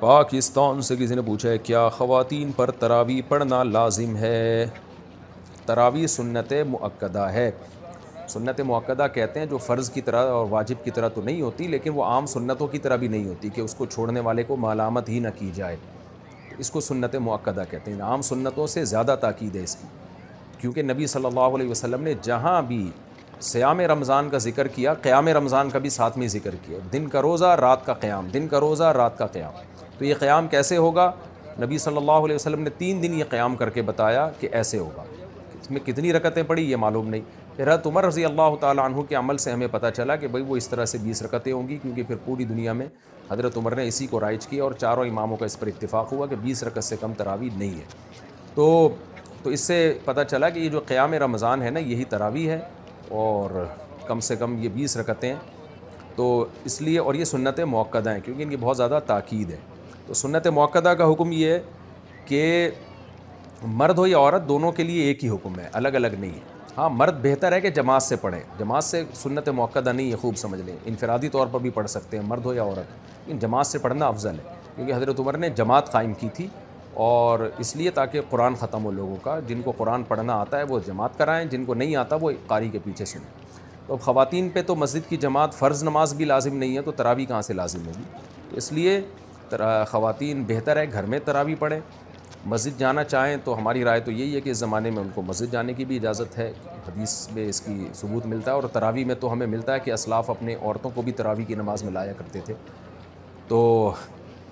پاکستان سے کسی نے پوچھا ہے کیا خواتین پر تراویح پڑھنا لازم ہے؟ تراویح سنت مؤکدہ ہے. سنت مؤکدہ کہتے ہیں جو فرض کی طرح اور واجب کی طرح تو نہیں ہوتی، لیکن وہ عام سنتوں کی طرح بھی نہیں ہوتی کہ اس کو چھوڑنے والے کو ملامت ہی نہ کی جائے. اس کو سنت مؤکدہ کہتے ہیں. عام سنتوں سے زیادہ تاکید ہے اس کی، کیونکہ نبی صلی اللہ علیہ وسلم نے جہاں بھی صیام رمضان کا ذکر کیا، قیام رمضان کا بھی ساتھ میں ذکر کیا. دن کا روزہ رات کا قیام، دن کا روزہ رات کا قیام. تو یہ قیام کیسے ہوگا؟ نبی صلی اللہ علیہ وسلم نے 3 دن یہ قیام کر کے بتایا کہ ایسے ہوگا. اس میں کتنی رکعتیں پڑھی یہ معلوم نہیں. پھر حضرت عمر رضی اللہ تعالیٰ عنہ کے عمل سے ہمیں پتہ چلا کہ بھئی وہ اس طرح سے 20 رکعتیں ہوں گی، کیونکہ پھر پوری دنیا میں حضرت عمر نے اسی کو رائج کیا اور چاروں اماموں کا اس پر اتفاق ہوا کہ 20 رکعت سے کم تراویح نہیں ہے. تو اس سے پتہ چلا کہ یہ جو قیام رمضان ہے نا، یہی تراویح ہے اور کم سے کم یہ 20 رکعتیں ہیں. تو اس لیے، اور یہ سنت مؤکدہ ہیں کیونکہ ان کی بہت زیادہ تاکید ہے. تو سنت مؤکدہ کا حکم یہ ہے کہ مرد ہو یا عورت دونوں کے لیے ایک ہی حکم ہے، الگ الگ نہیں ہے. ہاں، مرد بہتر ہے کہ جماعت سے پڑھیں. جماعت سے سنت مؤکدہ نہیں ہے، خوب سمجھ لیں. انفرادی طور پر بھی پڑھ سکتے ہیں مرد ہو یا عورت، لیکن جماعت سے پڑھنا افضل ہے، کیونکہ حضرت عمر نے جماعت قائم کی تھی، اور اس لیے تاکہ قرآن ختم ہو لوگوں کا. جن کو قرآن پڑھنا آتا ہے وہ جماعت کرائیں، جن کو نہیں آتا وہ قاری کے پیچھے سنیں. تو اب خواتین پہ تو مسجد کی جماعت فرض نماز بھی لازم نہیں ہے، تو تراویح کہاں سے لازم ہوگی؟ اس لیے خواتین بہتر ہے گھر میں تراویح پڑھیں. مسجد جانا چاہیں تو ہماری رائے تو یہی ہے کہ اس زمانے میں ان کو مسجد جانے کی بھی اجازت ہے. حدیث میں اس کی ثبوت ملتا ہے، اور تراویح میں تو ہمیں ملتا ہے کہ اسلاف اپنے عورتوں کو بھی تراویح کی نماز میں لایا کرتے تھے. تو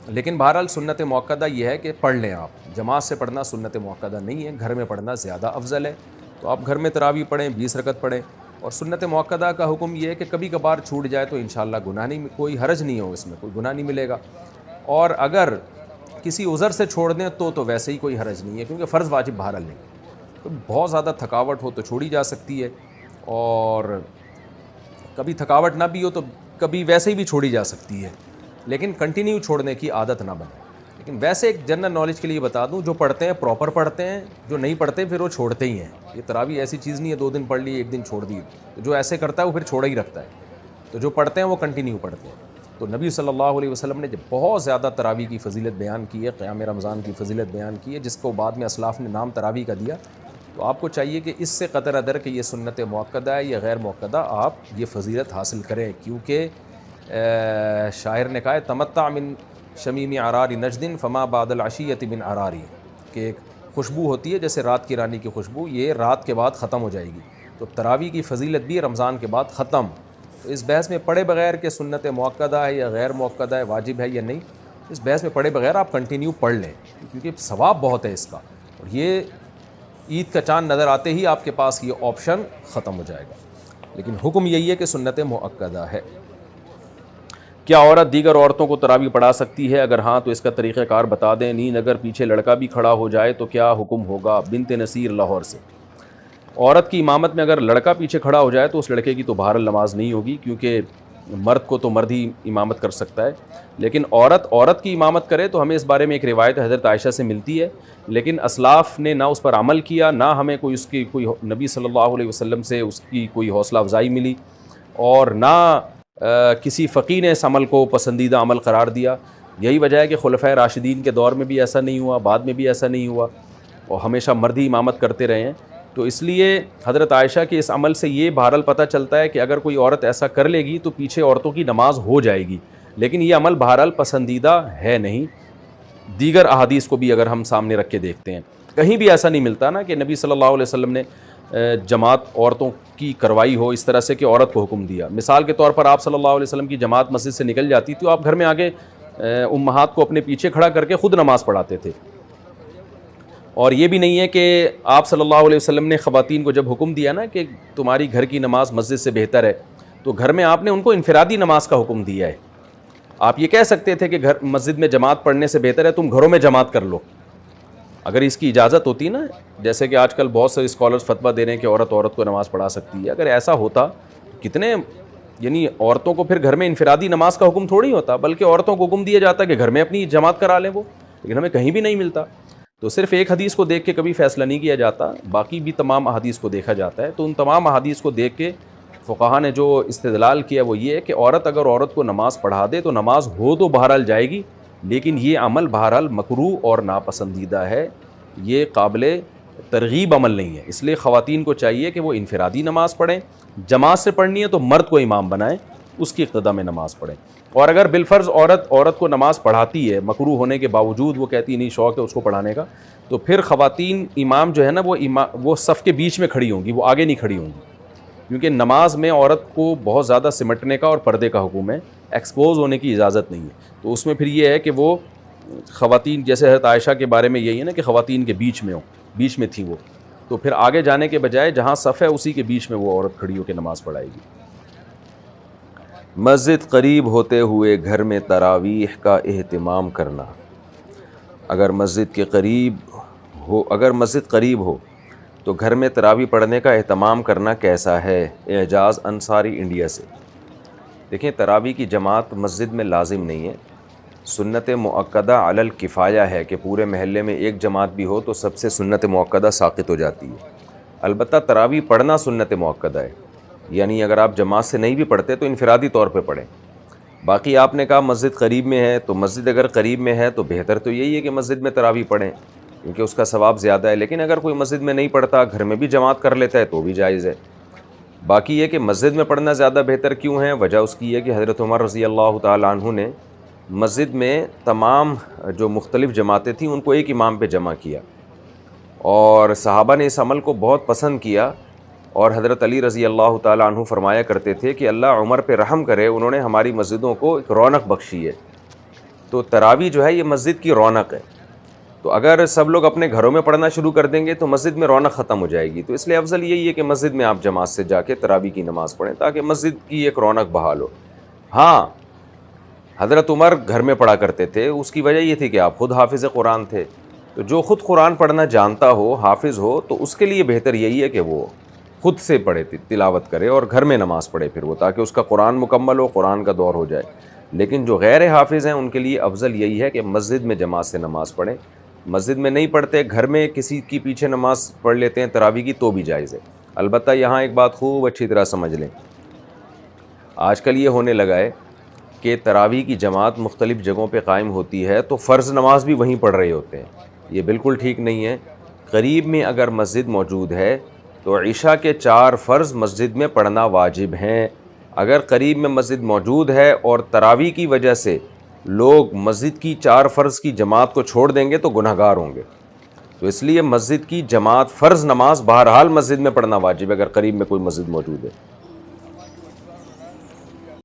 لیکن بہرحال سنت مؤکدہ یہ ہے کہ پڑھ لیں آپ. جماعت سے پڑھنا سنت مؤکدہ نہیں ہے، گھر میں پڑھنا زیادہ افضل ہے. تو آپ گھر میں تراویح پڑھیں، 20 رکعت پڑھیں. اور سنت مؤکدہ کا حکم یہ ہے کہ کبھی کبھار چھوٹ جائے تو انشاءاللہ گناہ نہیں، کوئی حرج نہیں ہو، اس میں کوئی گناہ نہیں ملے گا. اور اگر کسی عذر سے چھوڑ دیں تو ویسے ہی کوئی حرج نہیں ہے، کیونکہ فرض واجب بہرحال نہیں. تو بہت زیادہ تھکاوٹ ہو تو چھوڑی جا سکتی ہے، اور کبھی تھکاوٹ نہ بھی ہو تو کبھی ویسے ہی بھی چھوڑی جا سکتی ہے، لیکن کنٹینیو چھوڑنے کی عادت نہ بنے. لیکن ویسے ایک جنرل نالج کے لیے بتا دوں، جو پڑھتے ہیں پراپر پڑھتے ہیں، جو نہیں پڑھتے پھر وہ چھوڑتے ہی ہیں. یہ تراویح ایسی چیز نہیں ہے 2 دن پڑھ لی 1 دن چھوڑ دی. تو جو ایسے کرتا ہے وہ پھر چھوڑا ہی رکھتا ہے. تو جو پڑھتے ہیں وہ کنٹینیو پڑھتے ہیں. تو نبی صلی اللہ علیہ وسلم نے جب بہت زیادہ تراویح کی فضیلت بیان کی ہے، قیام رمضان کی فضیلت بیان کی ہے، جس کو بعد میں اسلاف نے نام تراویح کا دیا، تو آپ کو چاہیے کہ اس سے قطر ادر کہ یہ سنت مؤکدہ ہے یا غیر مؤکدہ، آپ یہ فضیلت حاصل کریں. کیونکہ شاعر نے کہا ہے تمتع من شمیم عرار نجد فما بعد العشیۃ من عراری، کہ ایک خوشبو ہوتی ہے جیسے رات کی رانی کی خوشبو، یہ رات کے بعد ختم ہو جائے گی. تو تراویح کی فضیلت بھی رمضان کے بعد ختم. تو اس بحث میں پڑھے بغیر کہ سنت مؤکدہ ہے یا غیر مؤکدہ ہے، واجب ہے یا نہیں، اس بحث میں پڑھے بغیر آپ کنٹینیو پڑھ لیں، کیونکہ ثواب بہت ہے اس کا. اور یہ عید کا چاند نظر آتے ہی آپ کے پاس یہ آپشن ختم ہو جائے گا. لیکن حکم یہی ہے کہ سنت مؤکدہ ہے. کیا عورت دیگر عورتوں کو تراویح پڑھا سکتی ہے؟ اگر ہاں تو اس کا طریقہ کار بتا دیں. نیند اگر پیچھے لڑکا بھی کھڑا ہو جائے تو کیا حکم ہوگا؟ بنت نصیر لاہور سے. عورت کی امامت میں اگر لڑکا پیچھے کھڑا ہو جائے تو اس لڑکے کی تو بہرحال نماز نہیں ہوگی، کیونکہ مرد کو تو مرد ہی امامت کر سکتا ہے. لیکن عورت کی امامت کرے تو ہمیں اس بارے میں ایک روایت حضرت عائشہ سے ملتی ہے، لیکن اسلاف نے نہ اس پر عمل کیا، نہ ہمیں کوئی نبی صلی اللہ علیہ وسلم سے اس کی کوئی حوصلہ افزائی ملی، اور نہ کسی فقیہ نے اس عمل کو پسندیدہ عمل قرار دیا. یہی وجہ ہے کہ خلفائے راشدین کے دور میں بھی ایسا نہیں ہوا، بعد میں بھی ایسا نہیں ہوا، اور ہمیشہ مرد ہی امامت کرتے رہے ہیں. تو اس لیے حضرت عائشہ کے اس عمل سے یہ بہرحال پتہ چلتا ہے کہ اگر کوئی عورت ایسا کر لے گی تو پیچھے عورتوں کی نماز ہو جائے گی، لیکن یہ عمل بہرحال پسندیدہ ہے نہیں. دیگر احادیث کو بھی اگر ہم سامنے رکھ کے دیکھتے ہیں، کہیں بھی ایسا نہیں ملتا نا کہ نبی صلی اللہ علیہ وسلم نے جماعت عورتوں کی کروائی ہو اس طرح سے کہ عورت کو حکم دیا. مثال کے طور پر آپ صلی اللہ علیہ وسلم کی جماعت مسجد سے نکل جاتی تو آپ گھر میں آگے امہات کو اپنے پیچھے کھڑا کر کے خود نماز پڑھاتے تھے. اور یہ بھی نہیں ہے کہ آپ صلی اللہ علیہ وسلم نے خواتین کو جب حکم دیا نا کہ تمہاری گھر کی نماز مسجد سے بہتر ہے، تو گھر میں آپ نے ان کو انفرادی نماز کا حکم دیا ہے. آپ یہ کہہ سکتے تھے کہ مسجد میں جماعت پڑھنے سے بہتر ہے تم گھروں میں جماعت کر لو، اگر اس کی اجازت ہوتی نا. جیسے کہ آج کل بہت سے اسکالرز فتویٰ دے رہے ہیں کہ عورت کو نماز پڑھا سکتی ہے. اگر ایسا ہوتا تو کتنے، یعنی عورتوں کو پھر گھر میں انفرادی نماز کا حکم تھوڑی ہوتا، بلکہ عورتوں کو حکم دیا جاتا کہ گھر میں اپنی جماعت کرا لیں وہ. لیکن ہمیں کہیں بھی نہیں ملتا. تو صرف ایک حدیث کو دیکھ کے کبھی فیصلہ نہیں کیا جاتا، باقی بھی تمام احادیث کو دیکھا جاتا ہے. تو ان تمام احادیث کو دیکھ کے فقہا نے جو استدلال کیا وہ یہ ہے کہ عورت اگر عورت کو نماز پڑھا دے تو نماز ہو تو بہرحال جائے گی، لیکن یہ عمل بہرحال مکروہ اور ناپسندیدہ ہے، یہ قابل ترغیب عمل نہیں ہے۔ اس لیے خواتین کو چاہیے کہ وہ انفرادی نماز پڑھیں، جماعت سے پڑھنی ہے تو مرد کو امام بنائیں، اس کی اقتدا میں نماز پڑھیں۔ اور اگر بالفرض عورت کو نماز پڑھاتی ہے مکروہ ہونے کے باوجود، وہ کہتی نہیں شوق ہے اس کو پڑھانے کا، تو پھر خواتین امام جو ہے نا وہ صف کے بیچ میں کھڑی ہوں گی، وہ آگے نہیں کھڑی ہوں گی، کیونکہ نماز میں عورت کو بہت زیادہ سمٹنے کا اور پردے کا حکم ہے، ایکسپوز ہونے کی اجازت نہیں ہے۔ تو اس میں پھر یہ ہے کہ وہ خواتین، جیسے حضرت عائشہ کے بارے میں یہی ہے نا کہ خواتین کے بیچ میں بیچ میں تھی وہ، تو پھر آگے جانے کے بجائے جہاں صف ہے اسی کے بیچ میں وہ عورت کھڑی ہو کے نماز پڑھائے گی۔ مسجد قریب ہوتے ہوئے گھر میں تراویح کا اہتمام کرنا، اگر مسجد قریب ہو تو گھر میں تراویح پڑھنے کا اہتمام کرنا کیسا ہے؟ اعجاز انصاری انڈیا سے۔ دیکھیں، تراویح کی جماعت مسجد میں لازم نہیں ہے، سنت مؤکدہ علی الکفایہ ہے کہ پورے محلے میں ایک جماعت بھی ہو تو سب سے سنت مؤکدہ ساقط ہو جاتی ہے۔ البتہ تراویح پڑھنا سنت مؤکدہ ہے، یعنی اگر آپ جماعت سے نہیں بھی پڑھتے تو انفرادی طور پہ پڑھیں۔ باقی آپ نے کہا مسجد قریب میں ہے، تو مسجد اگر قریب میں ہے تو بہتر تو یہی ہے کہ مسجد میں تراویح پڑھیں، کیونکہ اس کا ثواب زیادہ ہے۔ لیکن اگر کوئی مسجد میں نہیں پڑھتا، گھر میں بھی جماعت کر لیتا ہے تو بھی جائز ہے۔ باقی یہ کہ مسجد میں پڑھنا زیادہ بہتر کیوں ہے، وجہ اس کی ہے کہ حضرت عمر رضی اللہ تعالیٰ عنہ نے مسجد میں تمام جو مختلف جماعتیں تھیں ان کو ایک امام پہ جمع کیا، اور صحابہ نے اس عمل کو بہت پسند کیا، اور حضرت علی رضی اللہ تعالیٰ عنہ فرمایا کرتے تھے کہ اللہ عمر پہ رحم کرے، انہوں نے ہماری مسجدوں کو ایک رونق بخشی ہے۔ تو تراویح جو ہے یہ مسجد کی رونق ہے، تو اگر سب لوگ اپنے گھروں میں پڑھنا شروع کر دیں گے تو مسجد میں رونق ختم ہو جائے گی۔ تو اس لیے افضل یہی ہے کہ مسجد میں آپ جماعت سے جا کے تراویح کی نماز پڑھیں تاکہ مسجد کی ایک رونق بحال ہو۔ ہاں، حضرت عمر گھر میں پڑھا کرتے تھے، اس کی وجہ یہ تھی کہ آپ خود حافظ قرآن تھے، تو جو خود قرآن پڑھنا جانتا ہو، حافظ ہو، تو اس کے لیے بہتر یہی ہے کہ وہ خود سے پڑھے، تلاوت کرے اور گھر میں نماز پڑھے پھر وہ، تاکہ اس کا قرآن مکمل ہو، قرآن کا دور ہو جائے۔ لیکن جو غیر حافظ ہیں ان کے لیے افضل یہی ہے کہ مسجد میں جماعت سے نماز پڑھیں۔ مسجد میں نہیں پڑھتے، گھر میں کسی کی پیچھے نماز پڑھ لیتے ہیں تراویح کی تو بھی جائز ہے۔ البتہ یہاں ایک بات خوب اچھی طرح سمجھ لیں، آج کل یہ ہونے لگا ہے کہ تراویح کی جماعت مختلف جگہوں پہ قائم ہوتی ہے تو فرض نماز بھی وہیں پڑھ رہے ہوتے ہیں، یہ بالکل ٹھیک نہیں ہے۔ قریب میں اگر مسجد موجود ہے تو عشاء کے 4 فرض مسجد میں پڑھنا واجب ہیں۔ اگر قریب میں مسجد موجود ہے اور تراویح کی وجہ سے لوگ مسجد کی 4 فرض کی جماعت کو چھوڑ دیں گے تو گناہ گار ہوں گے، تو اس لیے مسجد کی جماعت فرض نماز بہرحال مسجد میں پڑھنا واجب ہے اگر قریب میں کوئی مسجد موجود ہے۔